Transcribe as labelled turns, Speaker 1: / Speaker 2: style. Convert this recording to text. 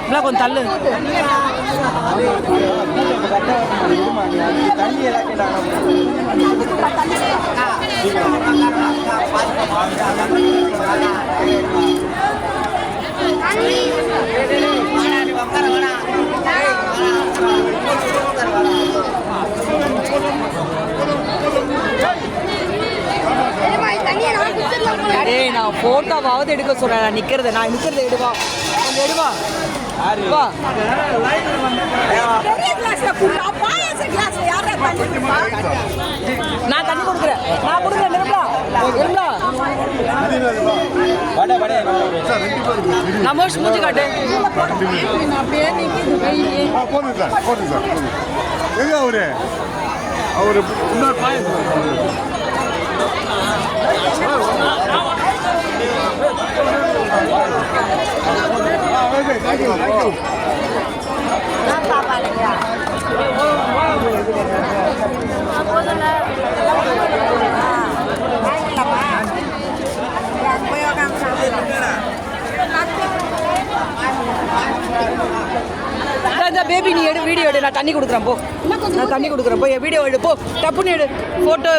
Speaker 1: இல்லை கொஞ்சம் தள்ளு. டேய் நான் போட்டோவாவது எடுக்க சொல்றேன். நான் நிக்கிறது எடுவா கொஞ்சம் எடுவா. வா நான் தண்ணி கொடுக்குறேன். நான் கொடுக்குறேன். நிரம்பா நமோஷ் மூஞ்சி காட்டு.
Speaker 2: அவரு
Speaker 1: பேபி நீ எடு, வீடியோ எடு. நான் தண்ணி கொடுக்குறேன் போ. நான் தண்ணி கொடுக்குறேன் போ. வீடியோ எடு போ. டப்புன்னு எடு. ஃபோட்டோ